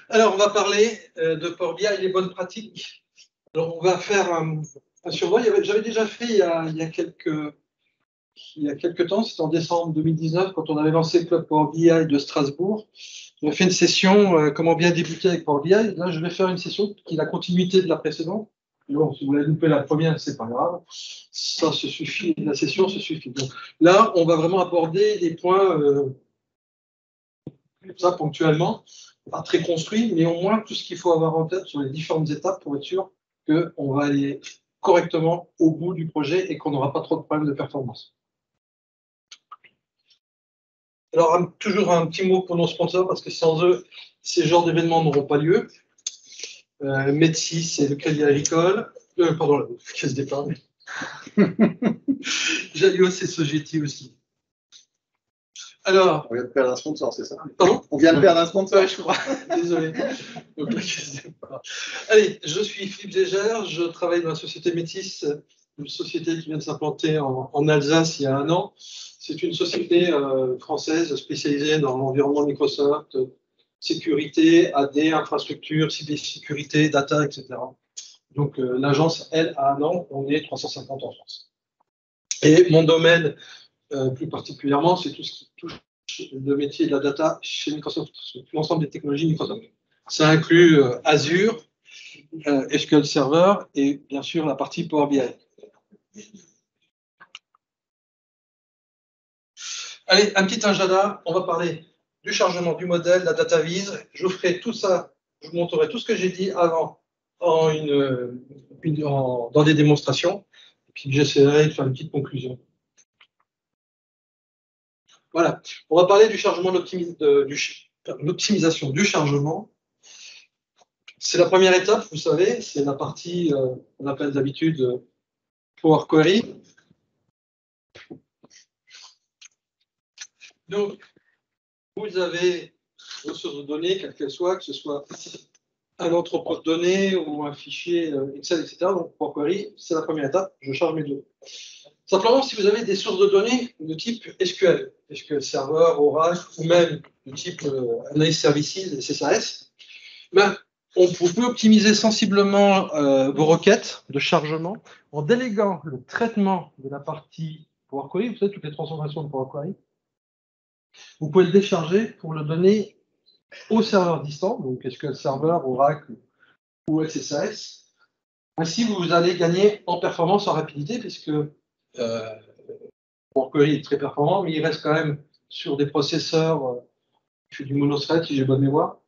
Alors, on va parler de Power BI et les bonnes pratiques. Alors, on va faire un survol. J'avais déjà fait il y a quelques temps, c'était en décembre 2019, quand on avait lancé le Club Power BI de Strasbourg. On a fait une session comment bien débuter avec Power BI. Là, je vais faire une session qui est la continuité de la précédente. Bon, si vous l'avez loupé la première, c'est pas grave. Ça se suffit, la session se suffit. Donc, là, on va vraiment aborder des points ça ponctuellement, pas très construit, mais au moins tout ce qu'il faut avoir en tête sur les différentes étapes pour être sûr qu'on va aller correctement au bout du projet et qu'on n'aura pas trop de problèmes de performance. Alors, toujours un petit mot pour nos sponsors, parce que sans eux, ces genres d'événements n'auront pas lieu. Métis et le Crédit Agricole, pardon, la Caisse d'épargne. Jalio, c'est Sogeti aussi. Alors, on vient de perdre un sponsor, c'est ça? Pardon? On vient de perdre un sponsor, je crois. Désolé. Donc, allez, je suis Philippe Gégère, je travaille dans la société Métis, une société qui vient de s'implanter en Alsace il y a 1 an. C'est une société française spécialisée dans l'environnement Microsoft, sécurité, AD, infrastructure, cybersécurité, data, etc. Donc, l'agence, elle, a 1 an, on est 350 en France. Et mon domaine, plus particulièrement, c'est tout ce qui touche le métier de la data chez Microsoft, l'ensemble des technologies Microsoft. Ça inclut Azure, SQL Server et bien sûr la partie Power BI. Allez, un petit agenda, on va parler du chargement du modèle, la data vise. Je vous ferai tout ça, je vous montrerai tout ce que j'ai dit avant dans des démonstrations, et puis j'essaierai de faire une petite conclusion. Voilà, on va parler du chargement, l'optimisation du chargement. C'est la première étape, vous savez, c'est la partie qu'on appelle d'habitude Power Query. Donc, vous avez vos sources de données, quelles qu'elles soient, que ce soit un entrepôt de données ou un fichier Excel, etc. Donc, Power Query, c'est la première étape, je charge mes données. Simplement, si vous avez des sources de données de type SQL Server, Oracle, ou même de type Analysis Services et SSAS, ben, vous pouvez optimiser sensiblement vos requêtes de chargement en déléguant le traitement de la partie Power Query, vous savez, toutes les transformations de Power Query. Vous pouvez le décharger pour le donner au serveur distant, donc SQL Server, Oracle ou SSAS. Ainsi, vous allez gagner en performance, en rapidité, puisque Power Query est très performant, mais il reste quand même sur des processeurs, je fais du monothread si j'ai bonne mémoire,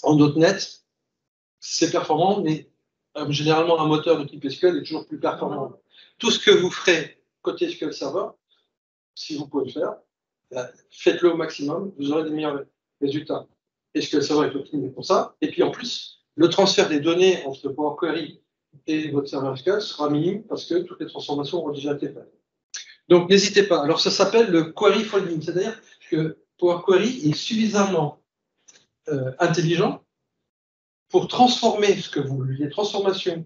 en .NET. C'est performant, mais généralement un moteur de type SQL est toujours plus performant. Tout ce que vous ferez côté SQL Server, si vous pouvez le faire, faites-le au maximum, vous aurez des meilleurs résultats. SQL Server est optimisé pour ça. Et puis en plus, le transfert des données entre Power Query et votre serveur SQL sera minime parce que toutes les transformations auront déjà été faites. Donc n'hésitez pas. Alors ça s'appelle le query folding, c'est-à-dire que Power Query est suffisamment intelligent pour transformer ce que vous voulez, les transformations,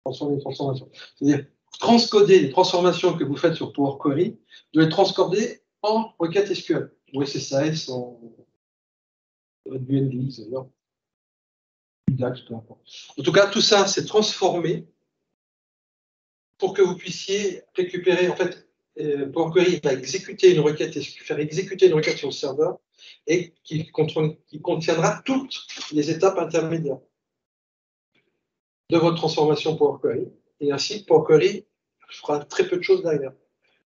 c'est-à-dire transcoder les transformations que vous faites sur Power Query, de les transcoder en requête SQL, ou SSAS, en BND, d'ailleurs, DAX, peu importe. En tout cas, tout ça, c'est transformé pour que vous puissiez récupérer, en fait, Power Query va exécuter une requête, faire exécuter une requête sur le serveur et qui contiendra toutes les étapes intermédiaires de votre transformation Power Query. Et ainsi, Power Query fera très peu de choses derrière.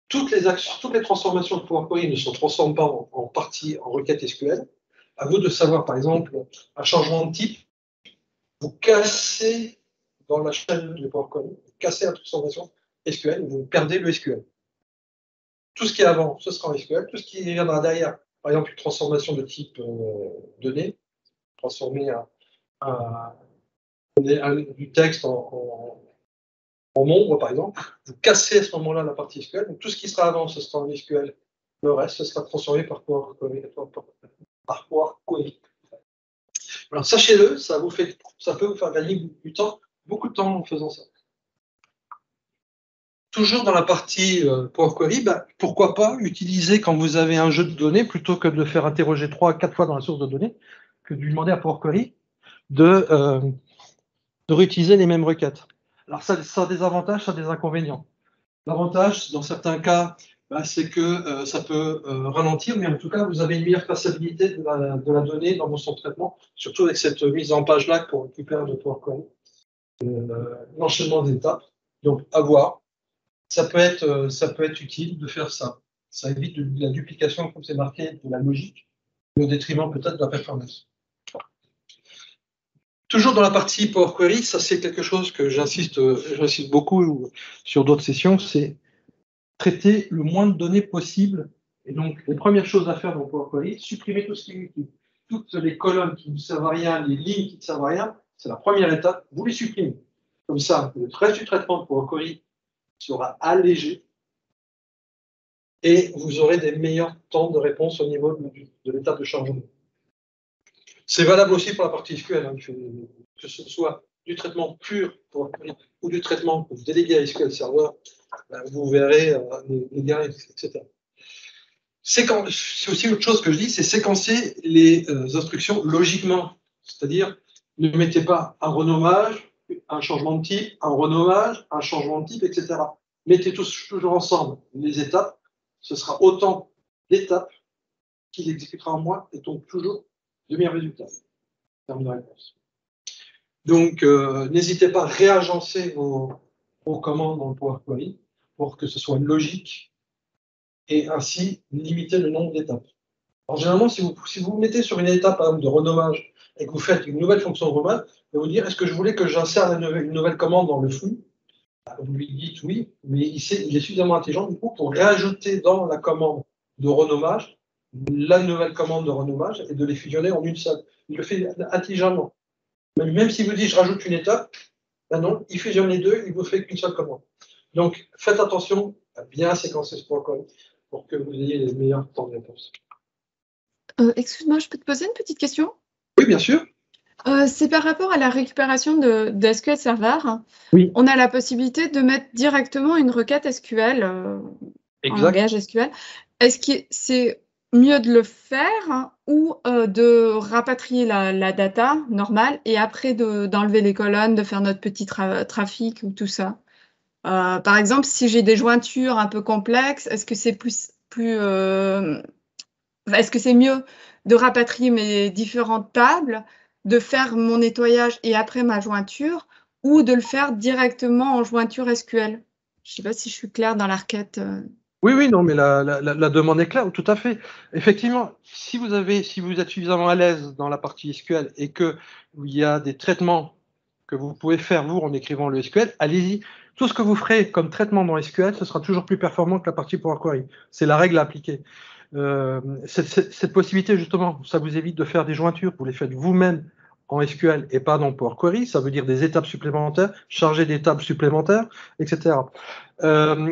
Toutes les transformations de Power Query ne se transforment pas en partie en requête SQL. À vous de savoir, par exemple, un changement de type, vous cassez dans la chaîne de Power Query, vous cassez la transformation SQL, vous perdez le SQL. Tout ce qui est avant, ce sera en SQL. Tout ce qui viendra derrière, par exemple, une transformation de type données, transformer du texte en nombre, par exemple, vous cassez à ce moment-là la partie SQL. Donc, tout ce qui sera avant, ce sera en SQL. Le reste, ce sera transformé par Power Query. Alors, sachez-le, ça peut vous faire gagner du temps, beaucoup de temps en faisant ça. Toujours dans la partie Power Query, pourquoi pas utiliser quand vous avez un jeu de données, plutôt que de faire interroger 3 à 4 fois dans la source de données, que de lui demander à Power Query de réutiliser les mêmes requêtes. Alors ça a des avantages, ça a des inconvénients. L'avantage, dans certains cas, c'est que ça peut ralentir, mais en tout cas, vous avez une meilleure traçabilité de la donnée dans vos centres de traitement, surtout avec cette mise en page là qu'on récupère de Power Query. L'enchaînement d'étapes. Donc, à voir. Ça peut être utile de faire ça. Ça évite la duplication, comme c'est marqué, de la logique, mais au détriment peut-être de la performance. Toujours dans la partie Power Query, ça c'est quelque chose que j'insiste beaucoup sur d'autres sessions, c'est traiter le moins de données possible. Et donc, les premières choses à faire dans Power Query, supprimer tout ce qui est inutile. Toutes les colonnes qui ne servent à rien, les lignes qui ne servent à rien, c'est la première étape, vous les supprimez. Comme ça, le reste du traitement de Power Query sera allégé et vous aurez des meilleurs temps de réponse au niveau de l'étape de chargement. C'est valable aussi pour la partie SQL, hein, que ce soit du traitement pur Power Query ou du traitement que vous déléguez à SQL Server, vous verrez les gains, etc. C'est aussi autre chose que je dis, c'est séquencer les instructions logiquement. C'est-à-dire, ne mettez pas un renommage, un changement de type, un renommage, un changement de type, etc. Mettez toujours ensemble les étapes. Ce sera autant d'étapes qu'il exécutera en moins, et donc toujours de meilleurs résultats en termes de réponse. Donc, n'hésitez pas à réagencer vos commandes dans le Power Query pour que ce soit logique et ainsi limiter le nombre d'étapes. Alors, généralement, si vous mettez sur une étape par exemple, de renommage et que vous faites une nouvelle fonction de renommage, vous allez vous dire est-ce que je voulais que j'insère une nouvelle commande dans le flux? Vous lui dites oui, mais il est suffisamment intelligent du coup pour réajouter dans la commande de renommage la nouvelle commande de renommage et de les fusionner en une seule. Il le fait intelligemment. Même si vous dites je rajoute une étape, non, il fusionne les deux, il vous fait qu'une seule commande. Donc faites attention à bien séquencer ce protocole pour que vous ayez les meilleurs temps de réponse. Excuse-moi, je peux te poser une petite question? Oui, bien sûr. C'est par rapport à la récupération de SQL Server. Oui. On a la possibilité de mettre directement une requête SQL en langage SQL. Est-ce que c'est mieux de le faire ou de rapatrier la data normale et après d'enlever les colonnes, de faire notre petit trafic ou tout ça? Par exemple, si j'ai des jointures un peu complexes, est-ce que c'est est-ce que c'est mieux de rapatrier mes différentes tables, de faire mon nettoyage et après ma jointure, ou de le faire directement en jointure SQL? Je ne sais pas si je suis claire dans la requête. Oui, non, mais la demande est claire, tout à fait. Effectivement, si vous êtes suffisamment à l'aise dans la partie SQL et qu'il y a des traitements que vous pouvez faire, vous, en écrivant le SQL, allez-y. Tout ce que vous ferez comme traitement dans SQL, ce sera toujours plus performant que la partie Power Query. C'est la règle à appliquer. Cette possibilité, justement, ça vous évite de faire des jointures, vous les faites vous-même en SQL et pas dans Power Query, ça veut dire des étapes supplémentaires, charger des tables supplémentaires, etc.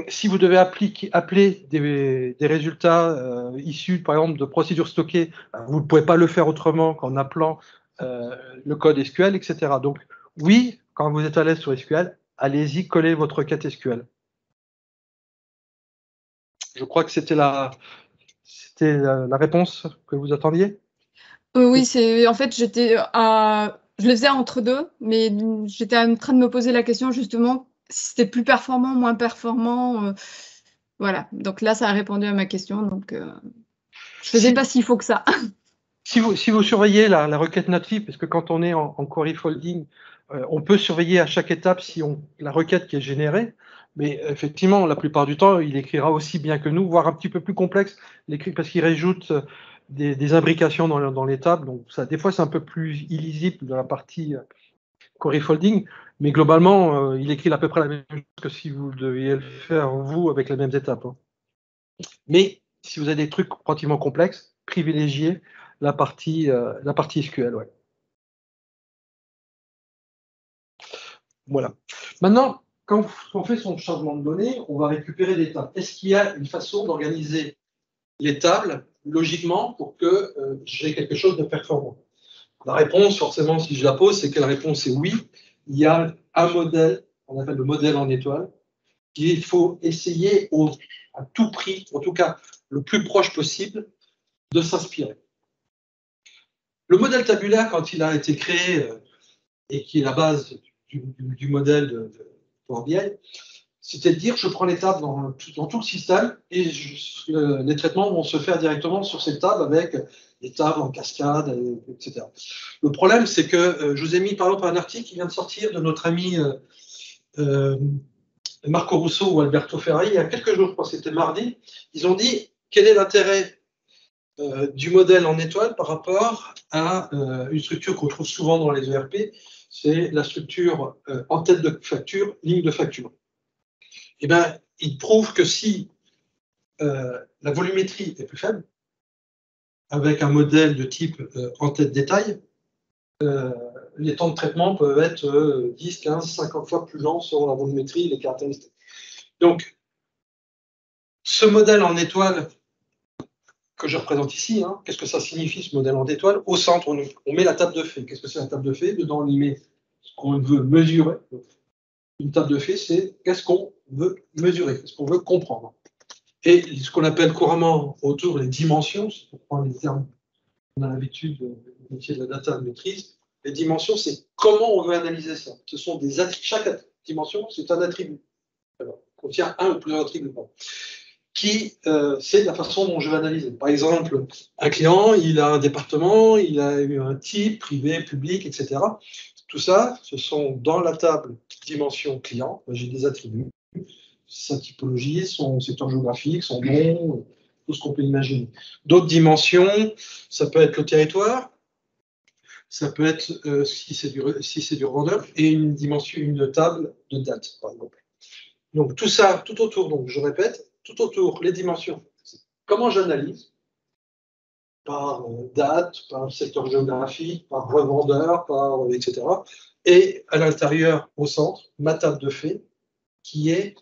Si vous devez appeler des résultats issus, par exemple, de procédures stockées, vous ne pouvez pas le faire autrement qu'en appelant le code SQL, etc. Donc, oui, quand vous êtes à l'aise sur SQL, allez-y, collez votre requête SQL. Je crois que c'était la réponse que vous attendiez. Oui, en fait, je le faisais entre deux, mais j'étais en train de me poser la question justement si c'était plus performant, moins performant. Voilà, donc là, ça a répondu à ma question. Donc, je ne faisais pas s'il faut que ça. Si vous surveillez la requête native, parce que quand on est en query folding, on peut surveiller à chaque étape si la requête qui est générée, mais effectivement, la plupart du temps, il écrira aussi bien que nous, voire un petit peu plus complexe, parce qu'il rajoute des imbrications dans les tables. Donc, des fois, c'est un peu plus illisible dans la partie query folding, mais globalement, il écrit à peu près la même chose que si vous deviez le faire, vous, avec les mêmes étapes. Hein. Mais si vous avez des trucs relativement complexes, privilégiez la partie SQL. Ouais. Voilà. Maintenant, quand on fait son changement de données, on va récupérer des tables. Est-ce qu'il y a une façon d'organiser les tables logiquement pour que j'ai quelque chose de performant? La réponse, forcément, si je la pose, c'est que la réponse est oui. Il y a un modèle, on appelle le modèle en étoile, qu'il faut essayer à tout prix, en tout cas le plus proche possible, de s'inspirer. Le modèle tabulaire, quand il a été créé et qui est la base du modèle de Power BI, c'est-à-dire je prends les tables dans tout le système et les traitements vont se faire directement sur ces tables avec des tables en cascade, etc. Le problème, c'est que je vous ai mis par exemple un article qui vient de sortir de notre ami Marco Russo ou Alberto Ferrari il y a quelques jours, je crois que c'était mardi. Ils ont dit quel est l'intérêt du modèle en étoile par rapport à une structure qu'on trouve souvent dans les ERP, c'est la structure en tête de facture, ligne de facture. Eh bien, il prouve que si la volumétrie est plus faible, avec un modèle de type en tête détail, les temps de traitement peuvent être 10, 15, 50 fois plus lents selon la volumétrie et les caractéristiques. Donc, ce modèle en étoile que je représente ici, hein, qu'est-ce que ça signifie ce modèle en étoile? Au centre, on met la table de fait. Qu'est-ce que c'est la table de fait? Dedans, on y met ce qu'on veut mesurer. Une table de fait, c'est qu'est-ce qu'on veut mesurer, qu'est-ce qu'on veut comprendre. Et ce qu'on appelle couramment autour les dimensions, pour prendre les termes qu'on a l'habitude de métier de la data de maîtrise, les dimensions, c'est comment on veut analyser ça. Ce sont chaque dimension, c'est un attribut. Alors, contient un ou plusieurs attributs. C'est la façon dont je vais analyser. Par exemple, un client, il a un département, il a eu un type, privé, public, etc. Tout ça, ce sont dans la table dimension client, j'ai des attributs, sa typologie, son secteur géographique, son nom, tout ce qu'on peut imaginer. D'autres dimensions, ça peut être le territoire, ça peut être, si c'est du revendeur, et une dimension, une table de date, par exemple. Donc tout ça, tout autour, donc je répète, tout autour, les dimensions. Comment j'analyse? Par date, par secteur géographique, par revendeur, etc. Et à l'intérieur, au centre, ma table de fait, qui est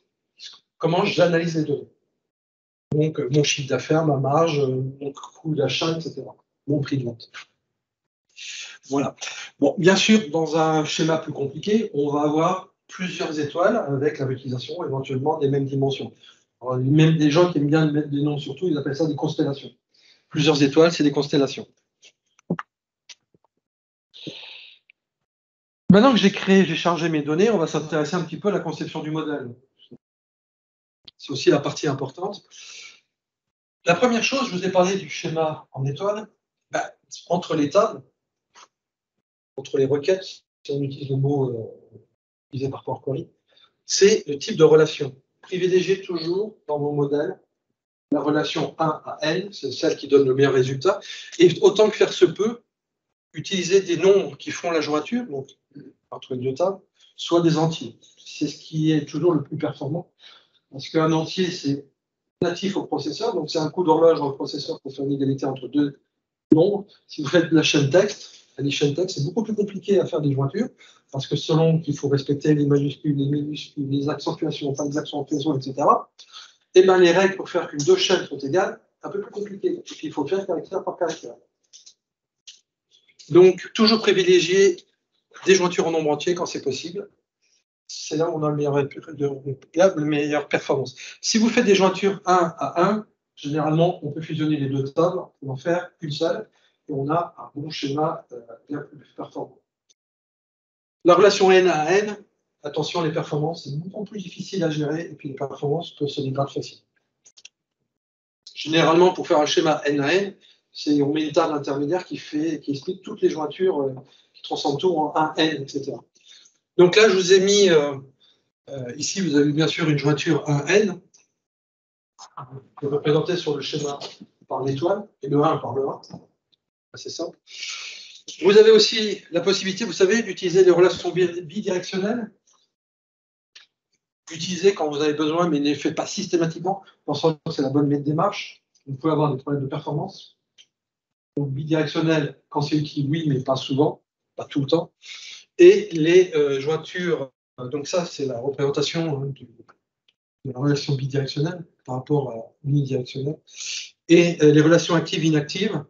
comment j'analyse les données. Donc mon chiffre d'affaires, ma marge, mon coût d'achat, etc. Mon prix de vente. Voilà. Bon, bien sûr, dans un schéma plus compliqué, on va avoir plusieurs étoiles avec la réutilisation éventuellement des mêmes dimensions. Alors, même des gens qui aiment bien mettre des noms surtout, ils appellent ça des constellations. Plusieurs étoiles, c'est des constellations. Maintenant que j'ai chargé mes données, on va s'intéresser un petit peu à la conception du modèle. C'est aussi la partie importante. La première chose, je vous ai parlé du schéma en étoile. Entre les tables, entre les requêtes, si on utilise le mot utilisé par Power Query, c'est le type de relation. Privilégiez toujours dans vos modèles la relation 1 à n, c'est celle qui donne le meilleur résultat, et autant que faire se peut, utiliser des nombres qui font la jointure, donc entre les deux tables, soit des entiers. C'est ce qui est toujours le plus performant, parce qu'un entier, c'est natif au processeur, donc c'est un coup d'horloge dans le processeur pour faire une égalité entre deux nombres. Si vous faites de la chaîne texte, c'est beaucoup plus compliqué à faire des jointures, parce que selon qu'il faut respecter les majuscules, les minuscules, les accentuations, pas les accentuations, etc., et bien les règles pour faire qu'une deux chaînes sont égales, un peu plus compliqué. Et puis il faut faire caractère par caractère. Donc, toujours privilégier des jointures en nombre entier quand c'est possible. C'est là où on a le meilleure performance. Si vous faites des jointures 1 à 1, généralement, on peut fusionner les deux tables pour en faire une seule, et on a un bon schéma bien plus performant. La relation n à n, attention, les performances, c'est beaucoup plus difficile à gérer, et puis les performances peuvent se dégrader facilement. Généralement, pour faire un schéma n à n, on met une table intermédiaire qui explique toutes les jointures qui transforment tout en 1n, etc. Donc là, je vous ai mis, ici, vous avez bien sûr une jointure 1n, représentée sur le schéma par l'étoile, et le 1 par le 1. C'est simple. Vous avez aussi la possibilité, vous savez, d'utiliser des relations bidirectionnelles. Utilisez quand vous avez besoin, mais ne les faites pas systématiquement, pensant que c'est la bonne démarche. Vous pouvez avoir des problèmes de performance. Donc, bidirectionnel, quand c'est utile, oui, mais pas souvent, pas tout le temps. Et les jointures, donc ça, c'est la représentation de la relation bidirectionnelle par rapport à unidirectionnelle. Et les relations actives-inactives,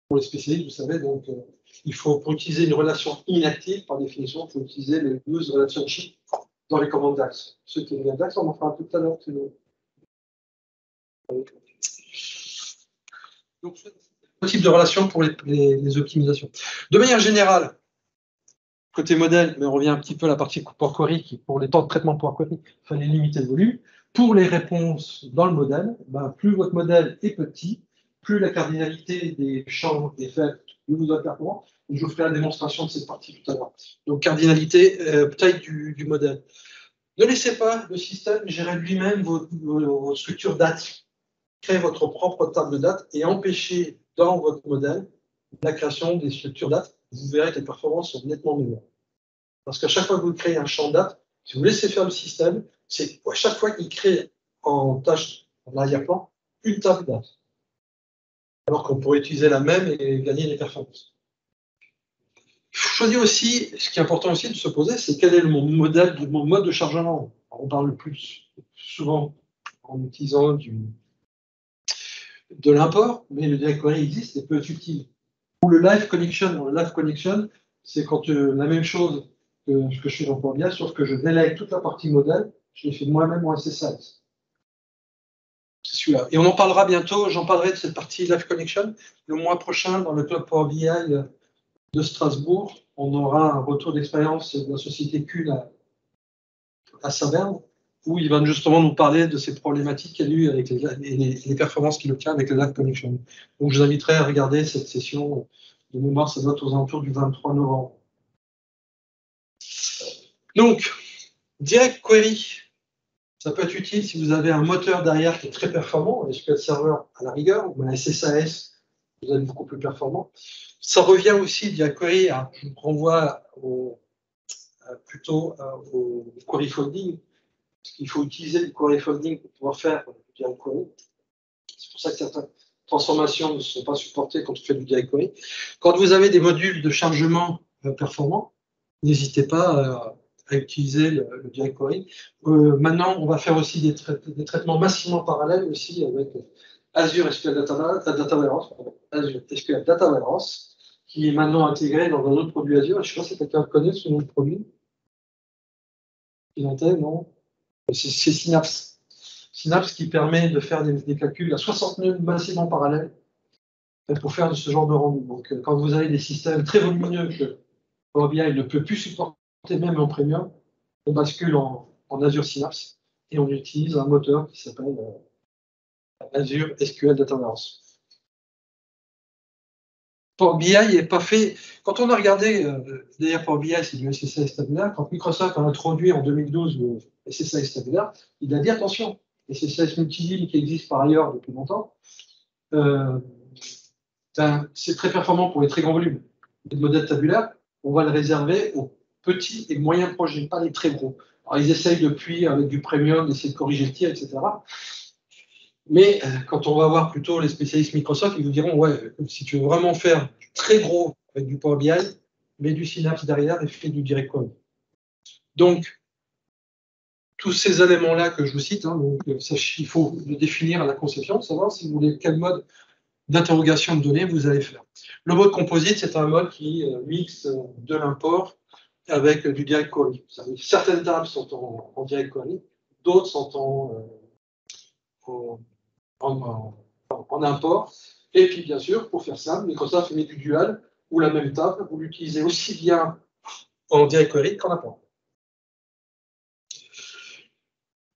pour les spécialistes, vous savez, donc pour utiliser une relation inactive, par définition, il faut utiliser les deux relationships dans les commandes DAX. Ceux qui viennent DAX, on en fera tout à l'heure. Donc, ce type de relation pour les optimisations. De manière générale, côté modèle, mais on revient un petit peu à la partie Power Query, qui pour les temps de traitement Power Query, il fallait limiter le volume. Pour les réponses dans le modèle, plus votre modèle est petit, plus la cardinalité des champs est faible, plus vous êtes performant. Je vous ferai la démonstration de cette partie tout à l'heure. Donc, cardinalité, taille du modèle. Ne laissez pas le système gérer lui-même vos structures dates. Créez votre propre table de dates et empêchez dans votre modèle la création des structures dates. Vous verrez que les performances sont nettement meilleures. Parce qu'à chaque fois que vous créez un champ date, si vous laissez faire le système, c'est à chaque fois qu'il crée en tâche, en arrière-plan, une table date. Alors qu'on pourrait utiliser la même et gagner des performances. Il faut choisir aussi, ce qui est important aussi de se poser, c'est quel est mon mode de chargement. Alors, on parle le plus souvent en utilisant de l'import, mais le direct query existe et peut être utile. Ou le live connection. Le live connection, c'est quand la même chose que ce que je fais dans Power BI, sauf que je délègue toute la partie modèle, je l'ai fait moi-même en SSIS. C'est celui-là. Et on en parlera bientôt, j'en parlerai de cette partie live connection. Le mois prochain, dans le club Power BI de Strasbourg, on aura un retour d'expérience de la société Kuhn à Saverne, où il va justement nous parler de ces problématiques qu'il y a eu avec les performances qu'il obtient avec les live connection. Donc je vous inviterai à regarder cette session de mémoire, ça doit être aux alentours du 23 novembre. Donc, direct query, ça peut être utile si vous avez un moteur derrière qui est très performant, un SQL Server à la rigueur, ou un SSAS, vous allez beaucoup plus performant. Ça revient aussi, direct query, je vous renvoie plutôt au query folding, parce qu'il faut utiliser le query folding pour pouvoir faire du direct query. C'est pour ça que certaines transformations ne sont pas supportées quand on fait du direct query. Quand vous avez des modules de chargement performants, n'hésitez pas à utiliser le direct query. Maintenant, on va faire aussi des traitements massivement parallèles aussi avec Azure SQL Data Warehouse, Azure SQL Data Warehouse, qui est maintenant intégré dans un autre produit Azure. Je ne sais pas si quelqu'un connaît ce nom de produit. Non. C'est Synapse. Synapse qui permet de faire des calculs à 60 nœuds massivement parallèles pour faire ce genre de rendu. Donc, quand vous avez des systèmes très volumineux que Power BI ne peut plus supporter, même en premium, on bascule en Azure Synapse et on utilise un moteur qui s'appelle Azure SQL Data Warehouse. Power BI n'est pas fait. Quand on a regardé, d'ailleurs Power BI c'est du SSIS tabulaire, quand Microsoft a introduit en 2012 le SSIS tabulaire, il a dit attention, SSIS multiligne qui existe par ailleurs depuis longtemps, c'est très performant pour les très grands volumes. Les modèles tabulaires, on va le réserver aux petits et moyens projets, pas les très gros. Alors, ils essayent depuis, avec du premium, d'essayer de corriger le tir, etc. Mais quand on va voir plutôt les spécialistes Microsoft, ils vous diront, ouais, si tu veux vraiment faire du très gros avec du Power BI, mets du Synapse derrière et fais du direct query. Donc, tous ces éléments-là que je vous cite, donc, il faut le définir à la conception, savoir si vous voulez quel mode d'interrogation de données vous allez faire. Le mode composite, c'est un mode qui mixe de l'import avec du direct query. Certaines tables sont en direct query, d'autres sont en import. Et puis, bien sûr, pour faire ça, Microsoft met du dual ou la même table, vous l'utilisez aussi bien en direct query qu'en import.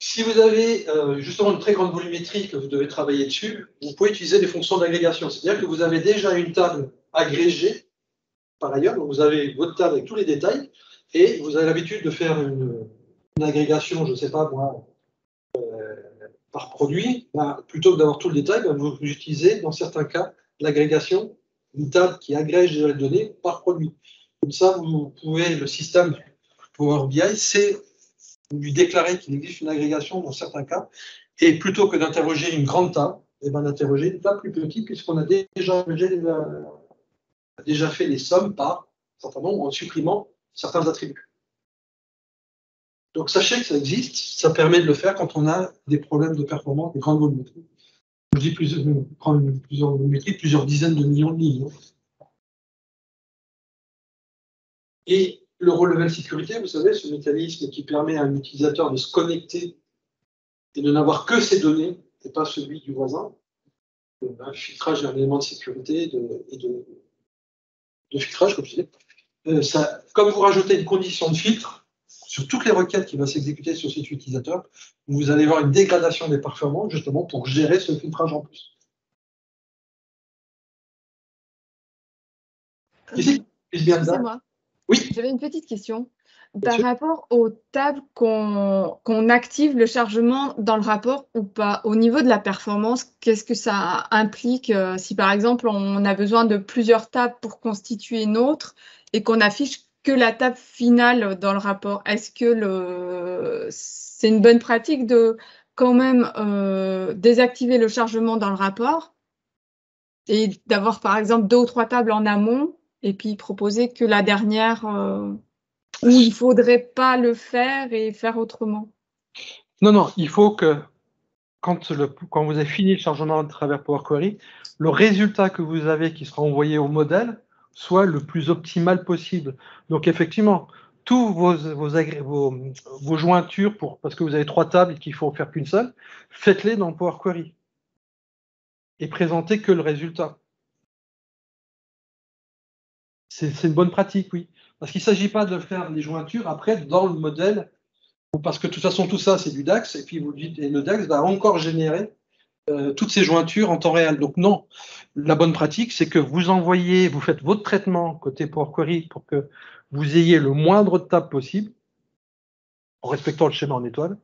Si vous avez justement une très grande volumétrie que vous devez travailler dessus, vous pouvez utiliser des fonctions d'agrégation. C'est-à-dire que vous avez déjà une table agrégée par ailleurs, donc vous avez votre table avec tous les détails, et vous avez l'habitude de faire une agrégation, je ne sais pas moi, par produit, plutôt que d'avoir tout le détail, vous utilisez dans certains cas l'agrégation, une table qui agrège les données par produit. Comme ça, vous pouvez, le système Power BI, c'est lui déclarer qu'il existe une agrégation dans certains cas, et plutôt que d'interroger une grande table, d'interroger une table plus petite, puisqu'on a déjà fait les sommes par certain nombre en supprimant certains attributs. Donc sachez que ça existe, ça permet de le faire quand on a des problèmes de performance, des grandes volumétries. Je dis plusieurs volumétries, plusieurs dizaines de millions de lignes. Et le rôle level sécurité, vous savez, ce mécanisme qui permet à un utilisateur de se connecter et de n'avoir que ses données et pas celui du voisin. Un filtrage d'un élément de sécurité et de filtrage, comme je disais. comme vous rajoutez une condition de filtre, sur toutes les requêtes qui vont s'exécuter sur cet utilisateur, vous allez avoir une dégradation des performances, justement, pour gérer ce filtrage en plus. Ici, c'est moi. Oui. J'avais une petite question. Par rapport aux tables qu'on active le chargement dans le rapport ou pas, au niveau de la performance, qu'est-ce que ça implique si par exemple on a besoin de plusieurs tables pour constituer une autre et qu'on affiche que la table finale dans le rapport? Est-ce que c'est une bonne pratique de quand même désactiver le chargement dans le rapport et d'avoir par exemple 2 ou 3 tables en amont et puis proposer que la dernière où il ne faudrait pas le faire et faire autrement? Non, il faut que quand vous avez fini le chargement à travers Power Query, le résultat que vous avez qui sera envoyé au modèle soit le plus optimal possible. Donc effectivement, tous vos jointures, parce que vous avez 3 tables et qu'il ne faut faire qu'une seule, faites-les dans Power Query et présentez que le résultat. C'est une bonne pratique, oui. Parce qu'il ne s'agit pas de faire des jointures après dans le modèle, parce que de toute façon, tout ça, c'est du DAX, et puis vous dites, et le DAX va encore générer toutes ces jointures en temps réel. Donc non, la bonne pratique, c'est que vous faites votre traitement côté Power Query pour que vous ayez le moindre de tables possible, en respectant le schéma en étoile,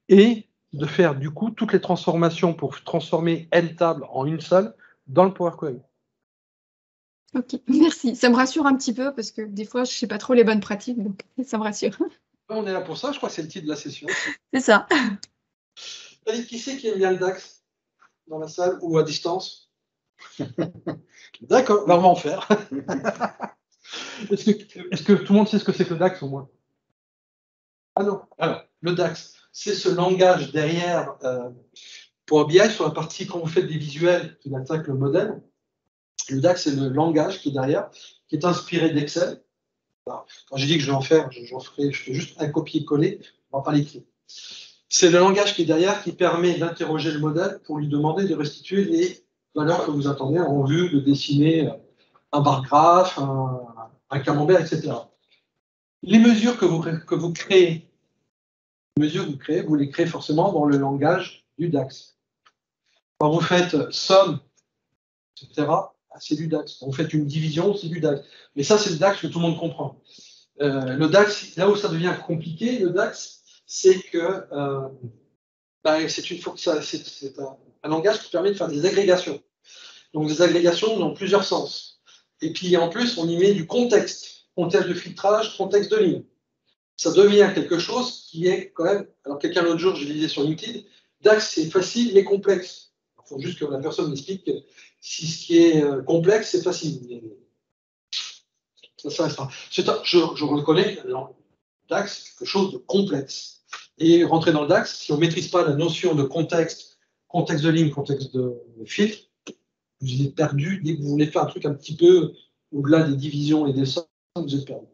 et de faire du coup toutes les transformations pour transformer N tables en une seule dans le Power Query. Ok, merci. Ça me rassure un petit peu parce que des fois, je ne sais pas trop les bonnes pratiques, donc ça me rassure. On est là pour ça, je crois que c'est le titre de la session. C'est ça. Qui c'est qui aime bien le DAX dans la salle ou à distance? D'accord, on va en faire. Est-ce que tout le monde sait ce que c'est que le DAX au moins? Ah non. Alors, le DAX, c'est ce langage derrière Power BI sur la partie quand vous faites des visuels qui attaquent le modèle. Le DAX, c'est le langage qui est derrière, qui est inspiré d'Excel. Quand j'ai dit que je vais en faire, je fais juste un copier-coller, on ne va pas l'écrire. C'est le langage qui est derrière qui permet d'interroger le modèle pour lui demander de restituer les valeurs que vous attendez en vue de dessiner un bar graphe, un camembert, etc. Les mesures que vous créez, vous les créez forcément dans le langage du DAX. Quand vous faites somme, etc., c'est du DAX. Quand vous faites une division, c'est du DAX. Mais ça, c'est le DAX que tout le monde comprend. Le DAX, là où ça devient compliqué, le DAX, c'est que c'est un langage qui permet de faire des agrégations. Donc des agrégations dans plusieurs sens. Et puis en plus, on y met du contexte de filtrage, contexte de ligne. Ça devient quelque chose qui est quand même. Alors quelqu'un l'autre jour, je lisais sur LinkedIn, DAX c'est facile mais complexe. Il faut juste que la personne m'explique que si ce qui est complexe, c'est facile. Ça restera. Je reconnais que le DAX, c'est quelque chose de complexe. Et rentrer dans le DAX, si on ne maîtrise pas la notion de contexte de ligne, contexte de filtre, vous êtes perdu. Dès que vous voulez faire un truc un petit peu au-delà des divisions et des sommes, vous êtes perdu.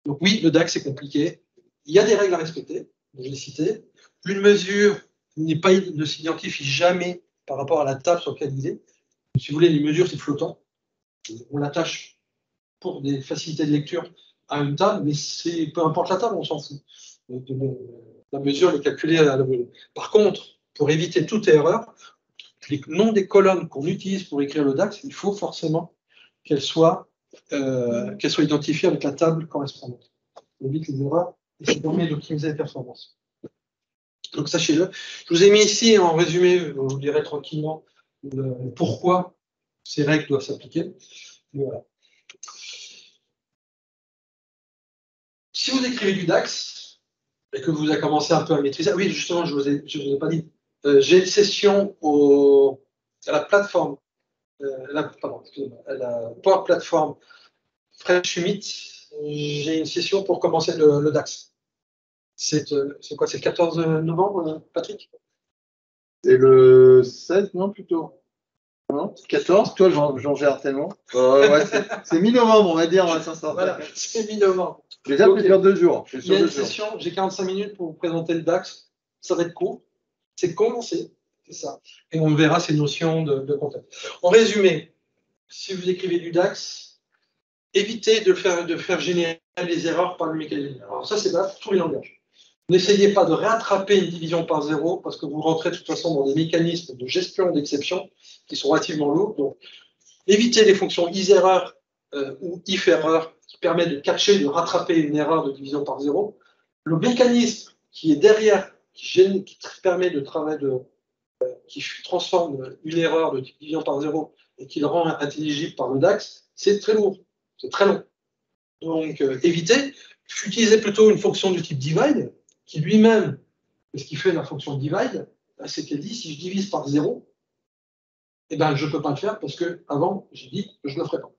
Donc oui, le DAX, c'est compliqué. Il y a des règles à respecter, je l'ai cité. Une mesure ne s'identifie jamais par rapport à la table sur laquelle il est. Si vous voulez, les mesures, c'est flottant. On l'attache pour des facilités de lecture à une table, mais peu importe la table, on s'en fout. La mesure est calculée à la volée. Par contre, pour éviter toute erreur, les noms des colonnes qu'on utilise pour écrire le DAX, il faut forcément qu'elles soient identifiées avec la table correspondante. On évite les erreurs et ça permet d'optimiser les performances. Donc sachez-le. Je vous ai mis ici en résumé, je vous dirai tranquillement pourquoi ces règles doivent s'appliquer. Voilà. Si vous écrivez du DAX et que vous avez commencé un peu à maîtriser, oui, justement, je ne vous ai pas dit, j'ai une session à la plateforme, la Power Platform French Summit. J'ai une session pour commencer le DAX. C'est quoi? C'est le 14 novembre, Patrick? C'est le 16, non, plutôt. Non, 14, toi, j'en gère tellement. Ouais, c'est mi-novembre, on va dire. Voilà, c'est mi-novembre. Déjà, plus de 2 jours. Il y a une session, j'ai 45 minutes pour vous présenter le DAX. Ça va être court. C'est commencé, c'est ça. Et on verra ces notions de contexte. En résumé, si vous écrivez du DAX, évitez de faire générer les erreurs par le mécanisme. Alors ça, c'est là pour tous les langages. N'essayez pas de rattraper une division par 0 parce que vous rentrez de toute façon dans des mécanismes de gestion d'exception qui sont relativement lourds. Donc, évitez les fonctions is-erreur ou if-erreur qui permettent de catcher, de rattraper une erreur de division par 0. Le mécanisme qui est derrière, qui permet de travailler, qui transforme une erreur de division par 0 et qui le rend intelligible par le DAX, c'est très lourd, c'est très long. Donc, évitez. Utilisez plutôt une fonction du type divide, qui lui-même, ce qui fait la fonction divide, c'est qu'elle dit si je divise par 0, eh ben, je ne peux pas le faire parce que avant j'ai dit que je ne le ferais pas.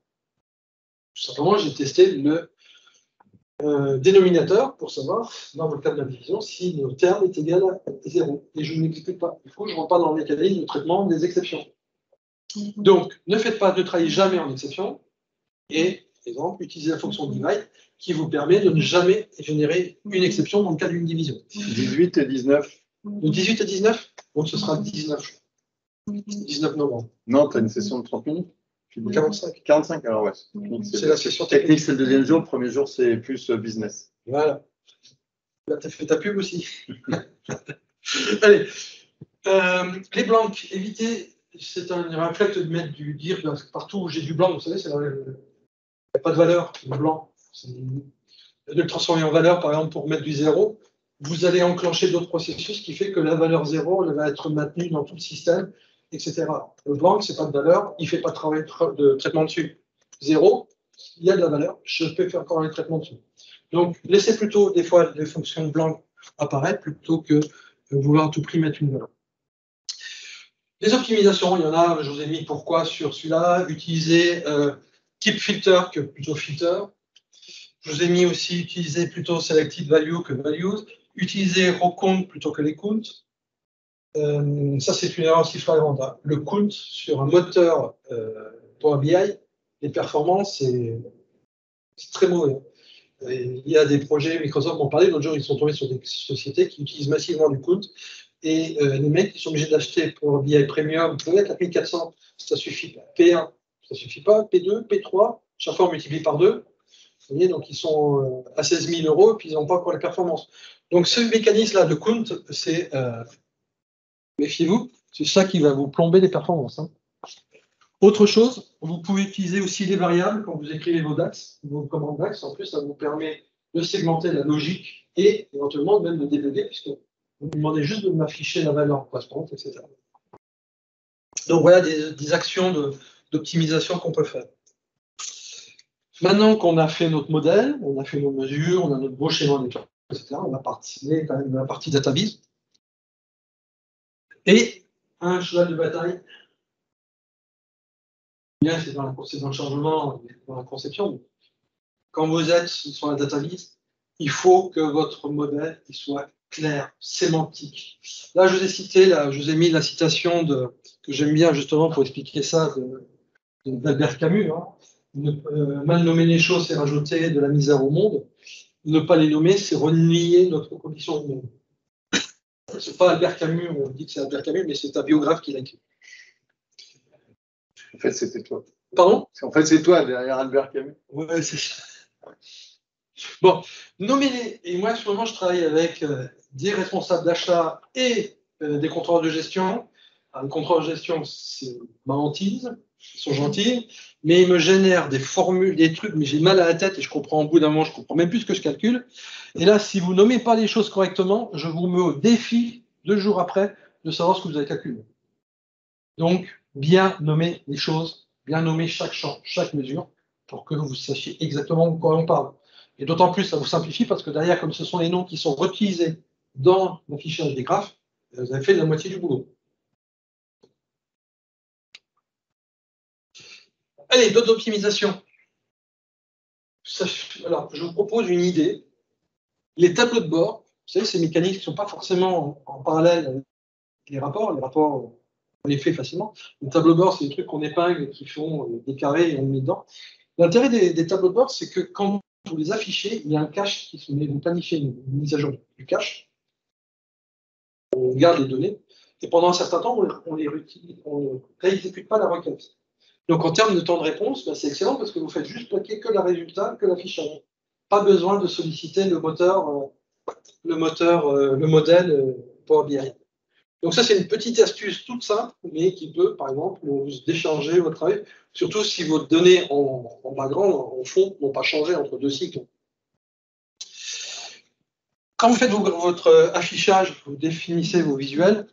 Tout simplement, j'ai testé le dénominateur pour savoir, dans le cas de la division, si le terme est égal à 0. Et je ne l'exécute pas. Il faut que je rentre pas dans le mécanisme de traitement des exceptions. Donc, ne trahissez jamais en exception. Et, par exemple, utilisez la fonction divide qui vous permet de ne jamais générer une exception dans le cas d'une division. 18 et 19. De 18 à 19, donc ce sera 19 novembre. Non, tu as une session de 30 minutes. 45. 45, alors ouais. C'est la session technique, c'est le deuxième jour. Le premier jour, c'est plus business. Voilà. Là, tu as fait ta pub aussi. Allez. Les blancs, évitez, c'est un réflexe de mettre du dire partout où j'ai du blanc, vous savez, il n'y a pas de valeur, le blanc. De le transformer en valeur, par exemple, pour mettre du 0, vous allez enclencher d'autres processus qui fait que la valeur 0 elle va être maintenue dans tout le système, etc. Le blanc, c'est pas de valeur, il ne fait pas de travail de traitement dessus. 0, il y a de la valeur, je peux faire encore un traitement dessus. Donc, laissez plutôt des fois les fonctions blanc apparaître plutôt que vouloir à tout prix mettre une valeur. Les optimisations, il y en a, je vous ai mis pourquoi sur celui-là, utiliser type filter que plutôt filter. Je vous ai mis aussi utiliser plutôt selected value que values, utiliser row count plutôt que les count. Ça, c'est une erreur aussi flagrante. Hein. Le count sur un moteur Power BI, les performances, c'est très mauvais. Et il y a des projets, Microsoft m'en parlait, l'autre jour, ils sont tombés sur des sociétés qui utilisent massivement du count. Et les mecs, ils sont obligés d'acheter pour BI Premium, vous voyez, 4400, ça suffit pas. P1, ça suffit pas. P2, P3, chaque fois on multiplie par 2. Vous voyez, donc ils sont à 16 000 €, et puis ils n'ont pas encore les performances. Donc ce mécanisme-là de count, c'est, méfiez-vous, c'est ça qui va vous plomber les performances. Hein. Autre chose, vous pouvez utiliser aussi les variables quand vous écrivez vos DAX, vos commandes DAX. En plus, ça vous permet de segmenter la logique et éventuellement même de débugger, puisque vous me demandez juste de m'afficher la valeur correspondante, etc. Donc voilà des actions d'optimisation qu'on peut faire. Maintenant qu'on a fait notre modèle, on a fait nos mesures, on a notre beau schéma d'écran, etc., on va partir quand même de la partie database. Et un cheval de bataille, bien c'est dans le chargement, dans la conception. Quand vous êtes sur la database, il faut que votre modèle il soit clair, sémantique. Là, je vous ai cité, je vous ai mis la citation que j'aime bien justement pour expliquer ça d'Albert Camus. Hein. Mal nommer les choses, c'est rajouter de la misère au monde. Ne pas les nommer, c'est renier notre condition de monde. C'est pas Albert Camus, on dit que c'est Albert Camus, mais c'est un biographe qui l'a écrit. En fait, c'était toi. Pardon ? En fait, c'est toi derrière Albert Camus. Ouais, c'est ça. Bon, nommez-les. Et moi, en ce moment, je travaille avec des responsables d'achat et des contrôleurs de gestion. Alors, les contrôleurs de gestion, c'est ma hantise. Ils sont gentils, mais ils me génèrent des formules, des trucs, mais j'ai mal à la tête et je comprends au bout d'un moment, je comprends même plus ce que je calcule. Et là, si vous nommez pas les choses correctement, je vous mets au défi 2 jours après de savoir ce que vous avez calculé. Donc, bien nommer les choses, bien nommer chaque champ, chaque mesure, pour que vous sachiez exactement de quoi on parle. Et d'autant plus, ça vous simplifie parce que derrière, comme ce sont les noms qui sont réutilisés dans l'affichage des graphes, vous avez fait la moitié du boulot. Allez, d'autres optimisations. Alors, je vous propose une idée. Les tableaux de bord, vous savez, ces mécaniques qui ne sont pas forcément en parallèle avec les rapports. Les rapports, on les fait facilement. Les tableaux de bord, c'est des trucs qu'on épingle, qui font des carrés et on les met dedans. L'intérêt des tableaux de bord, c'est que quand vous les affichez, il y a un cache qui se met, vous planifiez une mise à jour du cache. On garde les données. Et pendant un certain temps, on ne réexécute pas la requête. Donc en termes de temps de réponse, ben, c'est excellent parce que vous faites juste bloquer que le résultat, que l'affichage. Pas besoin de solliciter le modèle Power BI. Donc ça, c'est une petite astuce toute simple, mais qui peut, par exemple, vous décharger votre travail, surtout si vos données en background, en fond, n'ont pas changé entre deux cycles. Quand vous faites votre affichage, vous définissez vos visuels,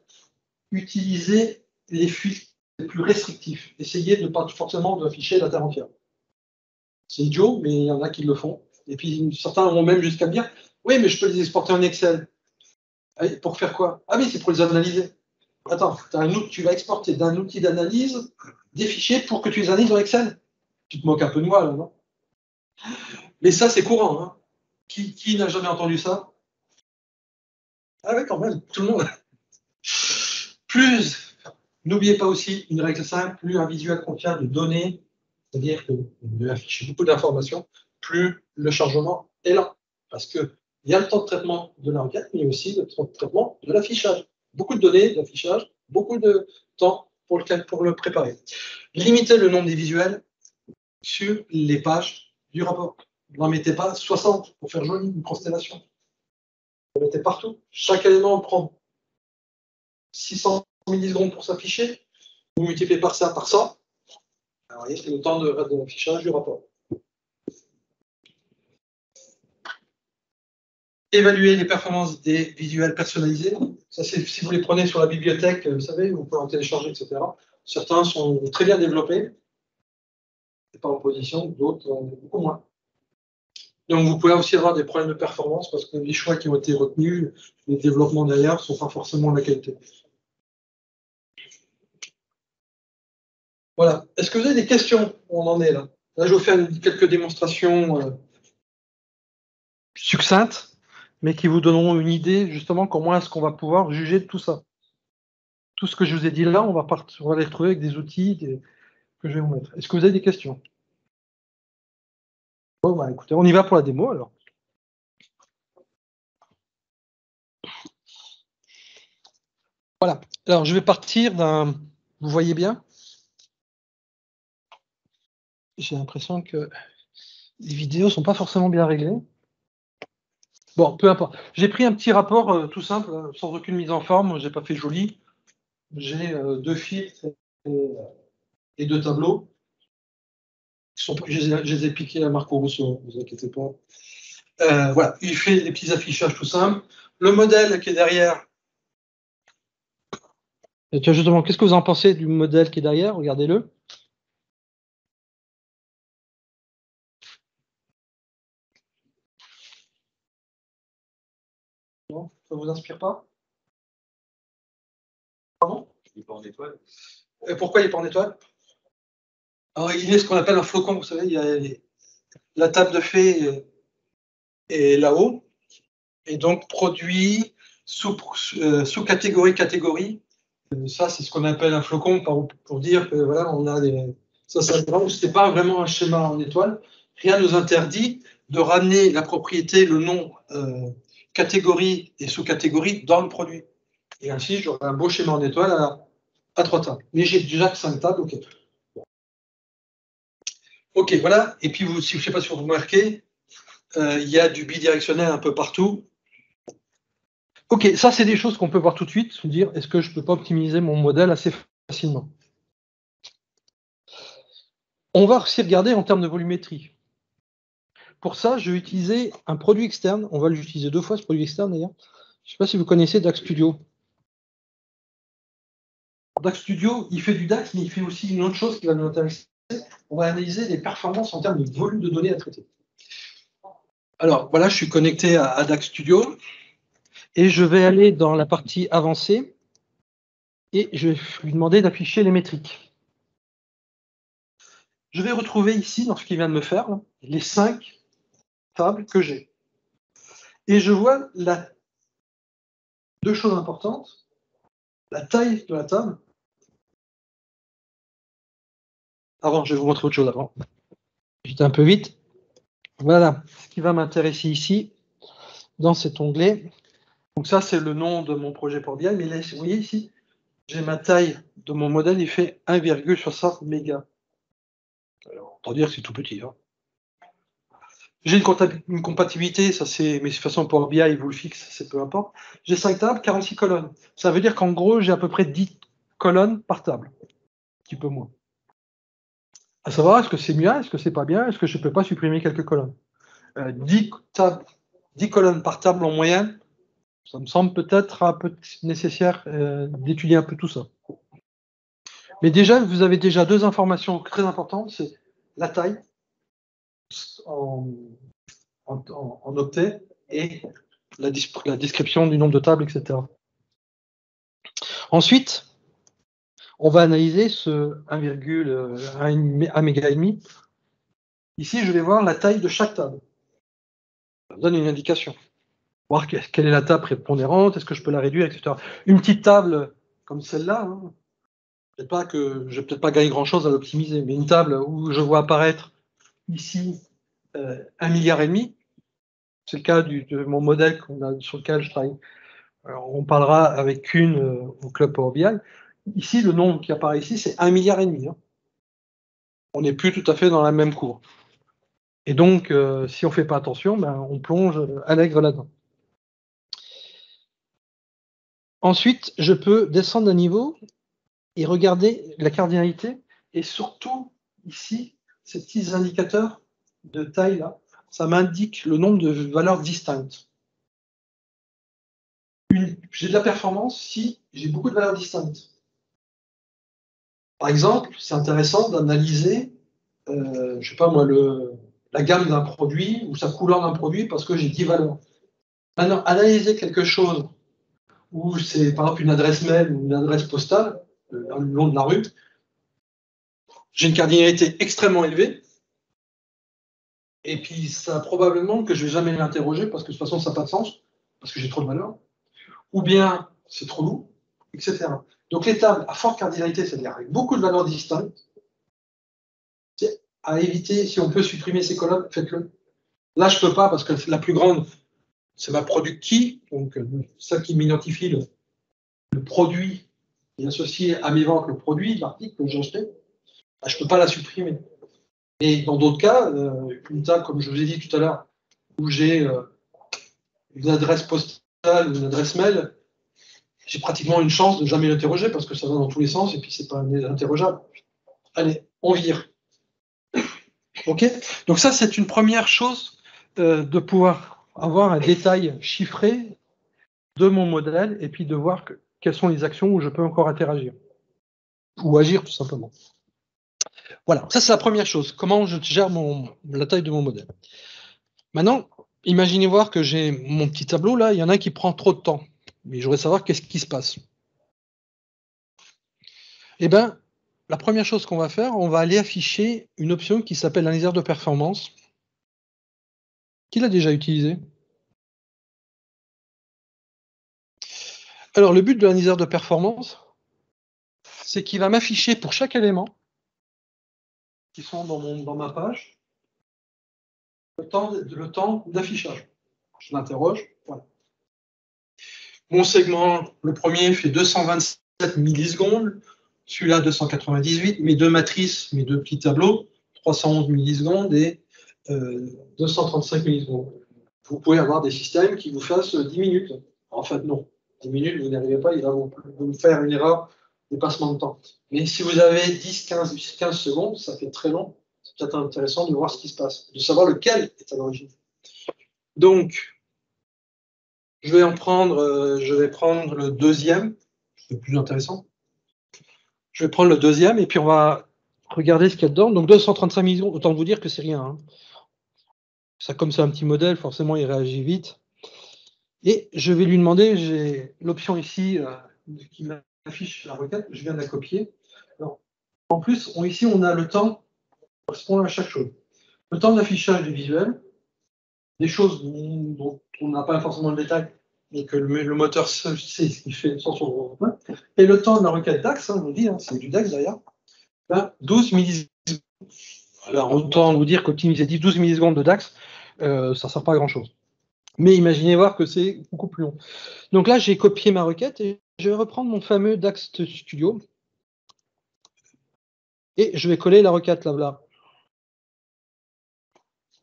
utilisez les filtres les plus restrictifs. Essayez de ne pas forcément afficher la terre entière. C'est idiot, mais il y en a qui le font. Et puis certains vont même jusqu'à me dire « Oui, mais je peux les exporter en Excel. » Pour faire quoi? Ah oui, c'est pour les analyser. Attends, tu vas exporter d'un outil d'analyse des fichiers pour que tu les analyses dans Excel. Tu te moques un peu de moi, là, non? Mais ça, c'est courant. Hein. Qui n'a jamais entendu ça? Ah ouais, quand même, tout le monde. N'oubliez pas aussi une règle simple, plus un visuel contient de données, c'est-à-dire que vous affichez beaucoup d'informations, plus le chargement est lent. Parce qu'il y a le temps de traitement de la requête, mais aussi le temps de traitement de l'affichage. Beaucoup de données d'affichage, beaucoup de temps pour le préparer. Limitez le nombre des visuels sur les pages du rapport. N'en mettez pas 60 pour faire joli, une constellation. Vous mettez partout. Chaque élément prend 600 millisecondes pour s'afficher. Vous multipliez par ça, par 100. Alors, vous voyez, c'est le temps de l'affichage du rapport. Évaluer les performances des visuels personnalisés. Ça, c'est si vous les prenez sur la bibliothèque, vous savez, vous pouvez en télécharger, etc. Certains sont très bien développés, et pas en position, d'autres beaucoup moins. Donc, vous pouvez aussi avoir des problèmes de performance parce que les choix qui ont été retenus, les développements derrière, ne sont pas forcément de la qualité. Voilà. Est-ce que vous avez des questions? On en est là. Là, je vais vous faire quelques démonstrations succinctes, mais qui vous donneront une idée, justement, comment est-ce qu'on va pouvoir juger de tout ça. Tout ce que je vous ai dit là, on va les retrouver avec des outils que je vais vous mettre. Est-ce que vous avez des questions? Bon, bah, écoutez, on y va pour la démo, alors. Voilà. Alors, je vais partir d'un... Vous voyez bien? J'ai l'impression que les vidéos ne sont pas forcément bien réglées. Bon, peu importe. J'ai pris un petit rapport tout simple, sans aucune mise en forme. Je n'ai pas fait joli. J'ai 2 filtres et 2 tableaux. Je les ai piqués à Marco Rousseau, ne vous inquiétez pas. Voilà, il fait des petits affichages tout simples. Le modèle qui est derrière. Et tiens, justement, qu'est-ce que vous en pensez du modèle qui est derrière? Regardez-le. Non, ça ne vous inspire pas? Pardon? Il n'est pas en étoile. Et pourquoi il n'est pas en étoile? Alors, il est ce qu'on appelle un flocon, vous savez, il y a la table de fait est là-haut, et donc produit sous catégorie. Ça, c'est ce qu'on appelle un flocon pour dire que voilà, on a des. Ça c'est pas vraiment un schéma en étoile. Rien ne nous interdit de ramener la propriété, le nom, catégorie et sous-catégorie dans le produit. Et ainsi, j'aurai un beau schéma en étoile à 3 tables. Mais j'ai déjà que 5 tables, ok. Ok, voilà. Et puis, je ne sais pas si vous remarquez, il y a du bidirectionnel un peu partout. Ok, ça, c'est des choses qu'on peut voir tout de suite, se dire, est-ce que je ne peux pas optimiser mon modèle assez facilement? On va aussi regarder en termes de volumétrie. Pour ça, je vais utiliser un produit externe. On va l'utiliser 2 fois, ce produit externe, d'ailleurs. Je ne sais pas si vous connaissez DAX Studio. DAX Studio, il fait du DAX, mais il fait aussi une autre chose qui va nous intéresser. On va analyser les performances en termes de volume de données à traiter. Alors, voilà, je suis connecté à DAX Studio et je vais aller dans la partie avancée et je vais lui demander d'afficher les métriques. Je vais retrouver ici, dans ce qu'il vient de me faire, les 5 tables que j'ai. Et je vois 2 choses importantes. La taille de la table. Avant, je vais vous montrer autre chose avant. J'étais un peu vite. Voilà ce qui va m'intéresser ici, dans cet onglet. Donc ça, c'est le nom de mon projet Power BI. Mais là, vous voyez ici, j'ai ma taille de mon modèle, il fait 1,60 mégas. Alors, autant dire que c'est tout petit. Hein. J'ai une compatibilité, ça c'est, mais de toute façon pour BI, il vous le fixe, c'est peu importe. J'ai 5 tables, 46 colonnes. Ça veut dire qu'en gros, j'ai à peu près 10 colonnes par table. Un petit peu moins. À savoir, est-ce que c'est bien, est-ce que c'est pas bien, est-ce que je ne peux pas supprimer quelques colonnes 10 colonnes par table en moyenne, ça me semble peut-être un peu nécessaire d'étudier un peu tout ça. Mais déjà, vous avez déjà deux informations très importantes, c'est la taille en octets et la description du nombre de tables, etc. Ensuite, on va analyser ce 1,1 méga et demi. Ici, je vais voir la taille de chaque table. Ça me donne une indication. Voir quelle est la table prépondérante, est-ce que je peux la réduire, etc. Une petite table comme celle-là, hein, je ne vais peut-être pas gagner grand-chose à l'optimiser, mais une table où je vois apparaître ici 1,5 milliard, c'est le cas de mon modèle sur lequel je travaille. Alors, on parlera avec une au Club Power BI. Ici, le nombre qui apparaît ici, c'est 1,5 milliard. Hein. On n'est plus tout à fait dans la même cour. Et donc, si on ne fait pas attention, ben, on plonge allègre là-dedans. Ensuite, je peux descendre d'un niveau et regarder la cardinalité. Et surtout, ici, ces petits indicateurs de taille, là, ça m'indique le nombre de valeurs distinctes. J'ai de la performance si j'ai beaucoup de valeurs distinctes. Par exemple, c'est intéressant d'analyser, je ne sais pas moi, la gamme d'un produit ou sa couleur d'un produit parce que j'ai 10 valeurs. Maintenant, analyser quelque chose où c'est par exemple une adresse mail ou une adresse postale, le long de la rue, j'ai une cardinalité extrêmement élevée, et puis ça probablement que je ne vais jamais l'interroger parce que de toute façon ça n'a pas de sens, parce que j'ai trop de valeurs, ou bien c'est trop lourd, etc. Donc les tables à forte cardinalité, c'est-à-dire avec beaucoup de valeurs distinctes, c'est à éviter, si on peut supprimer ces colonnes, faites-le. Là, je ne peux pas parce que la plus grande, c'est ma product key, donc celle qui m'identifie le produit et associé à mes ventes le produit, l'article que j'ai acheté, je ne peux pas la supprimer. Et dans d'autres cas, une table, comme je vous ai dit tout à l'heure, où j'ai une adresse postale ou une adresse mail, j'ai pratiquement une chance de ne jamais l'interroger parce que ça va dans tous les sens et puis c'est pas interrogeable. Allez, on vire. Ok. Donc ça, c'est une première chose de pouvoir avoir un détail chiffré de mon modèle et puis de voir quelles sont les actions où je peux encore interagir ou agir tout simplement. Voilà, ça c'est la première chose. Comment je gère la taille de mon modèle. Maintenant, imaginez voir que j'ai mon petit tableau là, il y en a un qui prend trop de temps. Mais je voudrais savoir qu'est-ce qui se passe. Eh bien, la première chose qu'on va faire, on va aller afficher une option qui s'appelle analyseur de performance. Qui l'a déjà utilisé? Alors, le but de l'analyseur de performance, c'est qu'il va m'afficher pour chaque élément qui sont dans ma page le temps d'affichage. Je l'interroge. Voilà. Mon segment, le premier, fait 227 millisecondes. Celui-là, 298. Mes deux matrices, mes deux petits tableaux, 311 millisecondes et 235 millisecondes. Vous pouvez avoir des systèmes qui vous fassent 10 minutes. En fait, non. 10 minutes, vous n'arrivez pas, il va vous faire une erreur de passement de temps. Mais si vous avez 10, 15 secondes, ça fait très long. C'est peut-être intéressant de voir ce qui se passe, de savoir lequel est à l'origine. Donc, je vais prendre le deuxième, c'est plus intéressant. Je vais prendre le deuxième et puis on va regarder ce qu'il y a dedans. Donc 235 millisecondes, autant vous dire que c'est rien. Hein. Ça, comme c'est un petit modèle, forcément il réagit vite. Et je vais lui demander, j'ai l'option ici qui m'affiche la requête, je viens de la copier. Alors, en plus, ici on a le temps qui correspond à chaque chose. Le temps d'affichage du visuel, des choses dont on n'a pas forcément le détail, mais que le moteur sait ce qu'il fait sans son regroupement. Et le temps de la requête DAX, on nous dit, hein, c'est du DAX d'ailleurs, 12 millisecondes. Alors autant vous dire qu'optimiser 12 millisecondes de DAX, ça ne sert pas à grand chose. Mais imaginez voir que c'est beaucoup plus long. Donc là, j'ai copié ma requête et je vais reprendre mon fameux DAX Studio. Et je vais coller la requête là.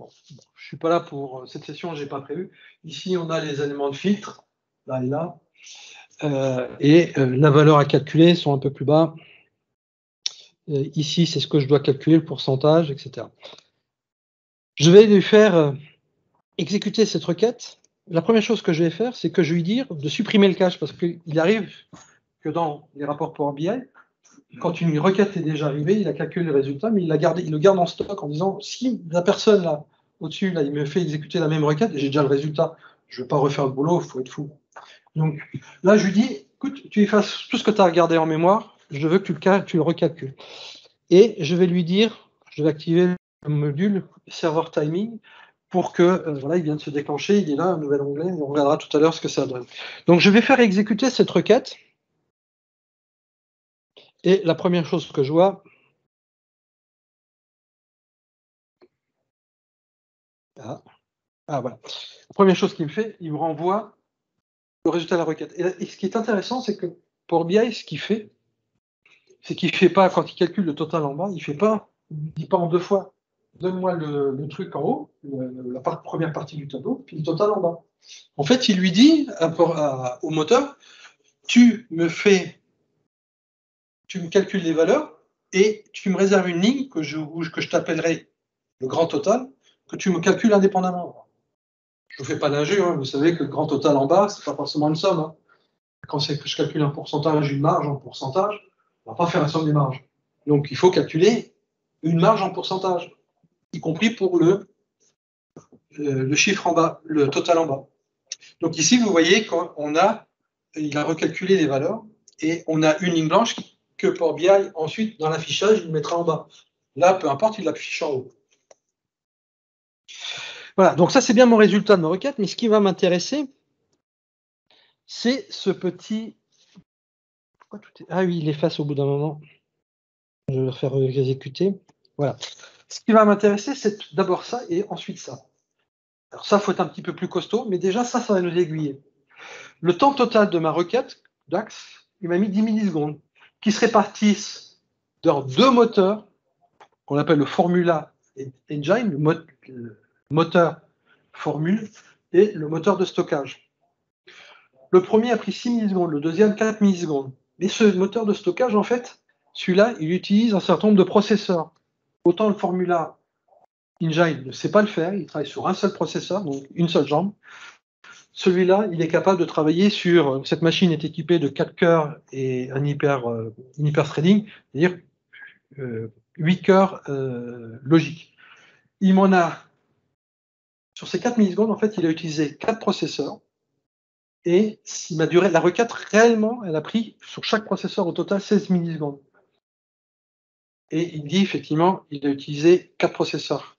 Bon, je ne suis pas là pour cette session, je n'ai pas prévu. Ici, on a les éléments de filtre, là et là. La valeur à calculer sont un peu plus bas. Ici, c'est ce que je dois calculer, le pourcentage, etc. Je vais lui faire exécuter cette requête. La première chose que je vais faire, c'est que je vais lui dire de supprimer le cache, parce qu'il arrive que dans les rapports Power BI, quand une requête est déjà arrivée, il a calculé le résultat, mais il le garde en stock en disant, si la personne là, au-dessus, là, il me fait exécuter la même requête, et j'ai déjà le résultat, je ne vais pas refaire le boulot, il faut être fou. Donc là, je lui dis, écoute, tu effaces tout ce que tu as regardé en mémoire, je veux que tu le recalcules. Et je vais lui dire, je vais activer le module serveur timing pour que, voilà, il vient de se déclencher, il est là, un nouvel onglet, et on regardera tout à l'heure ce que ça donne. Donc je vais faire exécuter cette requête. Et la première chose que je vois, voilà. La première chose qu'il me fait, il me renvoie le résultat de la requête. Et ce qui est intéressant, c'est que Power BI, ce qu'il fait, c'est qu'il ne fait pas, quand il calcule le total en bas, il ne dit pas en deux fois. Donne-moi le truc en haut, la première partie du tableau, puis le total en bas. En fait, il lui dit au moteur, tu me calcules les valeurs et tu me réserves une ligne que je t'appellerai le grand total, que tu me calcules indépendamment. Je ne vous fais pas d'injure, hein, vous savez que le grand total en bas, ce n'est pas forcément une somme. Hein. Quand c'est que je calcule un pourcentage, une marge en pourcentage, on ne va pas faire la somme des marges. Donc il faut calculer une marge en pourcentage, y compris pour le chiffre en bas, le total en bas. Donc ici, vous voyez il a recalculé les valeurs et on a une ligne blanche que Power BI, ensuite, dans l'affichage, il mettra en bas. Là, peu importe, il l'affiche en haut. Voilà, donc ça, c'est bien mon résultat de ma requête, mais ce qui va m'intéresser, c'est ce petit... Ah oui, il efface au bout d'un moment. Je vais le faire exécuter. Voilà. Ce qui va m'intéresser, c'est d'abord ça et ensuite ça. Alors ça, il faut être un petit peu plus costaud, mais déjà, ça va nous aiguiller. Le temps total de ma requête, DAX, il m'a mis 10 millisecondes, qui se répartissent dans deux moteurs, qu'on appelle le Formula Engine, le moteur formule, et le moteur de stockage. Le premier a pris 6 millisecondes, le deuxième 4 millisecondes. Mais ce moteur de stockage, en fait, celui-là, il utilise un certain nombre de processeurs. Autant le Formula Engine ne sait pas le faire, il travaille sur un seul processeur, donc une seule jambe. Celui-là, il est capable de travailler sur... Cette machine est équipée de 4 cœurs et un hyper threading, c'est-à-dire 8 cœurs logiques. Il m'en a... Sur ces 4 millisecondes, en fait, il a utilisé 4 processeurs. Et la requête, réellement, elle a pris sur chaque processeur au total 16 millisecondes. Et il dit, effectivement, il a utilisé 4 processeurs.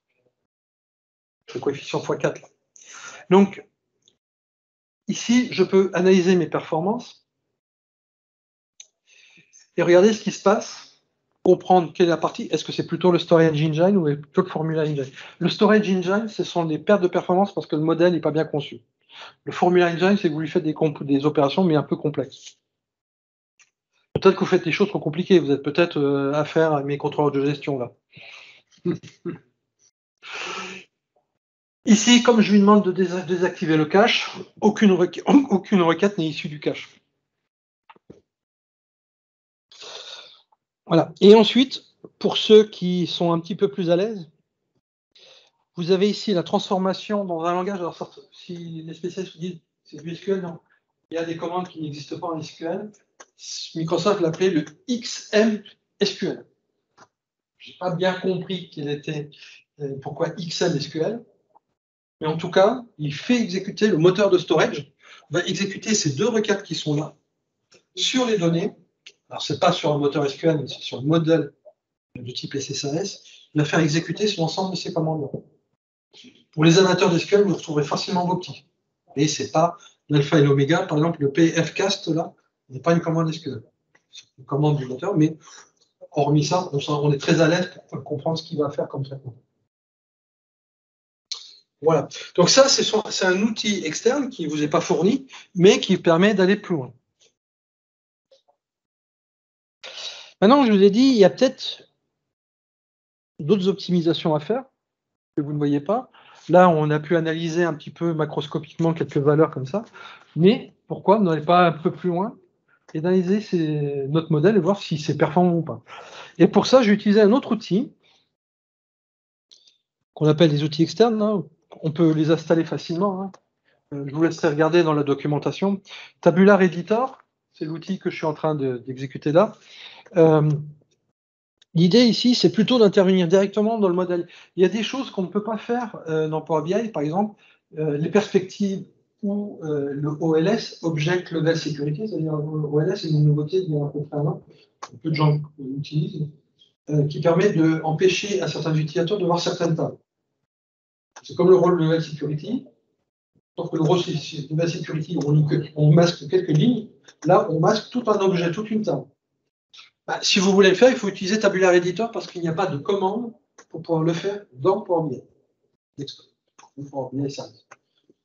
Le coefficient x4. Là. Donc, ici, je peux analyser mes performances et regarder ce qui se passe, comprendre quelle est la partie. Est-ce que c'est plutôt le Storage Engine ou plutôt le Formula Engine? Le Storage Engine, ce sont des pertes de performance parce que le modèle n'est pas bien conçu. Le Formula Engine, c'est que vous lui faites des opérations, mais un peu complexes. Peut-être que vous faites des choses trop compliquées. Vous êtes peut-être à faire à mes contrôleurs de gestion, là. Ici, comme je lui demande de désactiver le cache, aucune requête n'est issue du cache. Voilà. Et ensuite, pour ceux qui sont un petit peu plus à l'aise, vous avez ici la transformation dans un langage. Alors, si les spécialistes disent c'est du SQL, non. Il y a des commandes qui n'existent pas en SQL. Microsoft l'appelait le XM SQL. Je n'ai pas bien compris pourquoi XM SQL. Mais en tout cas, il fait exécuter le moteur de storage, va exécuter ces deux requêtes qui sont là sur les données. Alors, ce n'est pas sur un moteur SQL, mais c'est sur un modèle de type SSAS. Il va faire exécuter sur l'ensemble de ces commandes-là. Pour les amateurs d'SQL, vous retrouverez facilement vos petits. Et ce n'est pas l'alpha et l'oméga. Par exemple, le pfcast, là, n'est pas une commande SQL. C'est une commande du moteur, mais hormis ça, on est très à l'aise pour comprendre ce qu'il va faire comme traitement. Voilà. Donc ça, c'est un outil externe qui ne vous est pas fourni, mais qui permet d'aller plus loin. Maintenant, je vous ai dit, il y a peut-être d'autres optimisations à faire. que vous ne voyez pas. Là, on a pu analyser un petit peu macroscopiquement quelques valeurs comme ça. Mais pourquoi n'aller pas un peu plus loin et d'analyser notre modèle et voir si c'est performant ou pas. Et pour ça, j'ai utilisé un autre outil qu'on appelle des outils externes. Hein. On peut les installer facilement. Hein. Je vous laisserai regarder dans la documentation. Tabular Editor, c'est l'outil que je suis en train d'exécuter là. L'idée ici, c'est plutôt d'intervenir directement dans le modèle. Il y a des choses qu'on ne peut pas faire dans Power BI, par exemple, les perspectives ou le OLS, Object Level Security, c'est-à-dire OLS, c'est une nouveauté d'il y a à peu près un an, peu de gens l'utilisent, qui permet d'empêcher à certains utilisateurs de voir certaines tables. C'est comme le rôle Level Security, sauf que le rôle Level Security, on masque quelques lignes, là, on masque tout un objet, toute une table. Bah, si vous voulez le faire, il faut utiliser Tabular Editor parce qu'il n'y a pas de commande pour pouvoir le faire dans Power BI.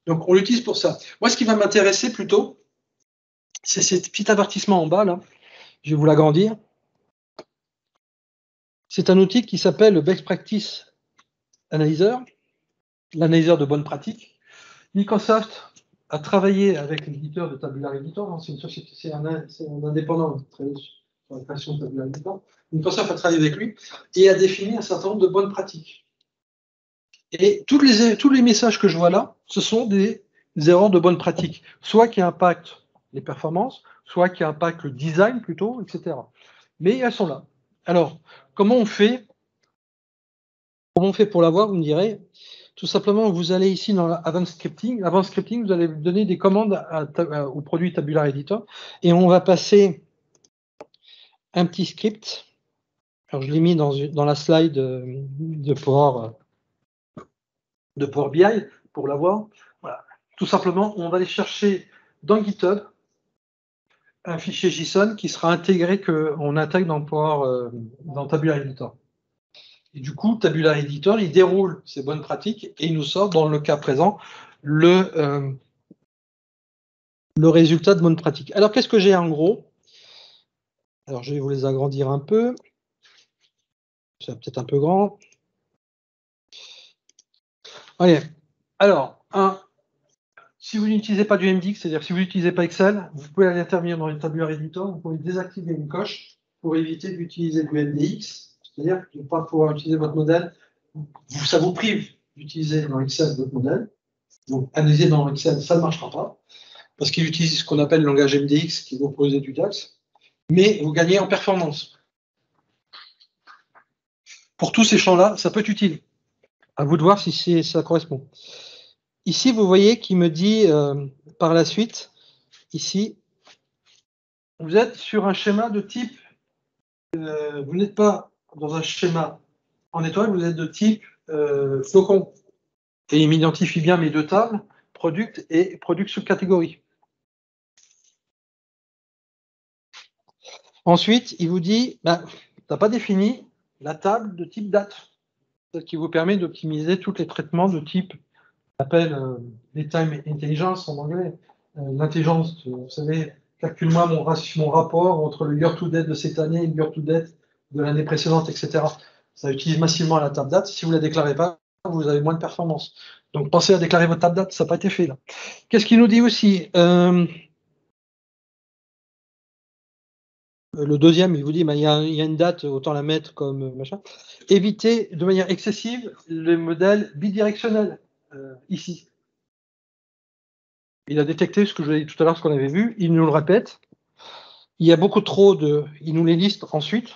Donc, on l'utilise pour ça. Moi, ce qui va m'intéresser plutôt, c'est ce petit avertissement en bas, là. Je vais vous l'agrandir. C'est un outil qui s'appelle le Best Practice Analyzer, l'analyseur de bonne pratique. Microsoft a travaillé avec l'éditeur de Tabular Editor. C'est une société, c'est un indépendant qui travaille sur la création de Tabular Editor. Microsoft a travaillé avec lui et a défini un certain nombre de bonnes pratiques. Et tous les messages que je vois là, ce sont des erreurs de bonne pratique, soit qui impactent les performances, soit qui impactent le design plutôt, etc. Mais elles sont là. Alors, comment on fait pour l'avoir, vous me direz? Tout simplement, vous allez ici dans Advanced Scripting. Advanced Scripting, vous allez donner des commandes au produit Tabular Editor et on va passer un petit script. Alors, je l'ai mis dans la slide de Power BI pour l'avoir. Voilà. Tout simplement, on va aller chercher dans GitHub un fichier JSON qui sera intégré, qu'on intègre dans Tabular Editor. Et du coup, Tabular Editor, il déroule ces bonnes pratiques et il nous sort, dans le cas présent, le résultat de bonnes pratiques. Alors, qu'est-ce que j'ai en gros? Alors, je vais vous les agrandir un peu. C'est peut-être un peu grand. Allez. Alors, si vous n'utilisez pas du MDX, c'est-à-dire si vous n'utilisez pas Excel, vous pouvez aller intervenir dans une Tabular Editor, vous pouvez désactiver une coche pour éviter d'utiliser du MDX, c'est-à-dire de ne pas pouvoir utiliser votre modèle. Ça vous prive d'utiliser dans Excel votre modèle. Donc, analyser dans Excel, ça ne marchera pas, parce qu'il utilise ce qu'on appelle le langage MDX, qui vous propose du DAX, mais vous gagnez en performance. Pour tous ces champs-là, ça peut être utile. À vous de voir si ça correspond. Ici, vous voyez qu'il me dit par la suite, ici, vous êtes sur un schéma de type, vous n'êtes pas dans un schéma en étoile, vous êtes de type flocon. Et il m'identifie bien mes deux tables, product et product subcatégorie. Ensuite, il vous dit, tu n'as pas défini la table de type date, ce qui vous permet d'optimiser tous les traitements de type, on appelle les time intelligence en anglais, l'intelligence, vous savez, calcule-moi mon rapport entre le year to date de cette année et le year to date de l'année précédente, etc. Ça utilise massivement la table date. Si vous ne la déclarez pas, vous avez moins de performance. Donc, pensez à déclarer votre table date, ça n'a pas été fait là. Qu'est-ce qu'il nous dit aussi? Le deuxième, il vous dit, il y a une date, autant la mettre comme machin. Évitez de manière excessive le modèle bidirectionnel, ici. Il a détecté ce que je vous ai dit tout à l'heure, ce qu'on avait vu, il nous le répète. Il y a beaucoup trop il nous les liste ensuite.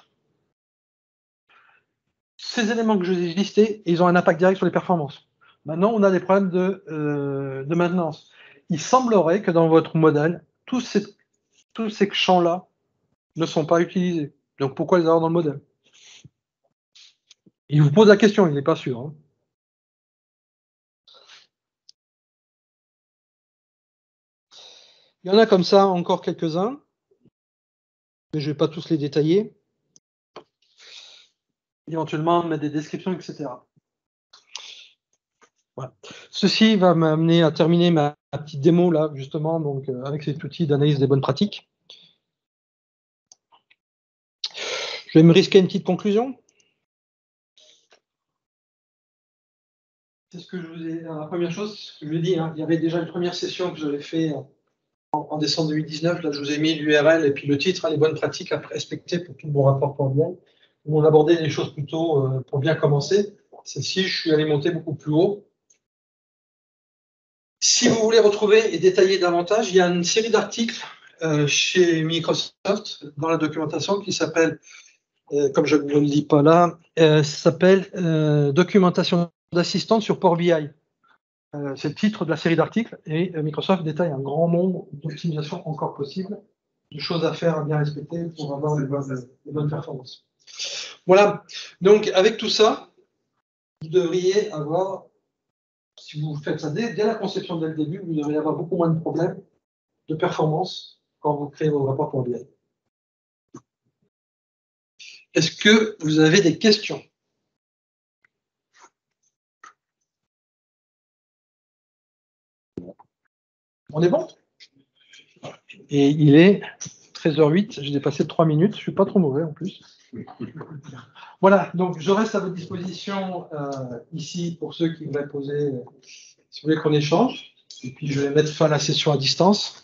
Ces éléments que je vous ai listés, ils ont un impact direct sur les performances. Maintenant, on a des problèmes de maintenance. Il semblerait que dans votre modèle, tous ces champs-là ne sont pas utilisés. Donc, pourquoi les avoir dans le modèle? Il vous pose la question, il n'est pas sûr. Hein. Il y en a comme ça encore quelques-uns, mais je ne vais pas tous les détailler. Éventuellement, mettre des descriptions, etc. Voilà. Ceci va m'amener à terminer ma petite démo, là, justement, donc, avec cet outil d'analyse des bonnes pratiques. Je vais me risquer une petite conclusion. c'est ce que je vous ai. La première chose, ce que je vous ai dit, hein, il y avait déjà une première session que j'avais fait en décembre 2019. Là, je vous ai mis l'URL et puis le titre, les bonnes pratiques à respecter pour tout bon rapport Power BI. Où on abordait les choses plutôt pour bien commencer. Celle-ci, je suis allé monter beaucoup plus haut. Si vous voulez retrouver et détailler davantage, il y a une série d'articles chez Microsoft dans la documentation qui s'appelle, comme je ne le lis pas là, s'appelle Documentation d'assistance sur Power BI. C'est le titre de la série d'articles et Microsoft détaille un grand nombre d'optimisations encore possibles, de choses à faire, à bien respecter pour avoir les bonnes performances. Voilà, donc avec tout ça, vous devriez avoir, si vous faites ça dès la conception dès le début, vous devriez avoir beaucoup moins de problèmes de performance quand vous créez vos rapports Power BI. Est-ce que vous avez des questions? On est bon? Et il est 13h08, j'ai dépassé de 3 minutes, je ne suis pas trop mauvais en plus. Voilà, donc je reste à votre disposition ici pour ceux qui voudraient poser, si vous voulez qu'on échange. Et puis je vais mettre fin à la session à distance.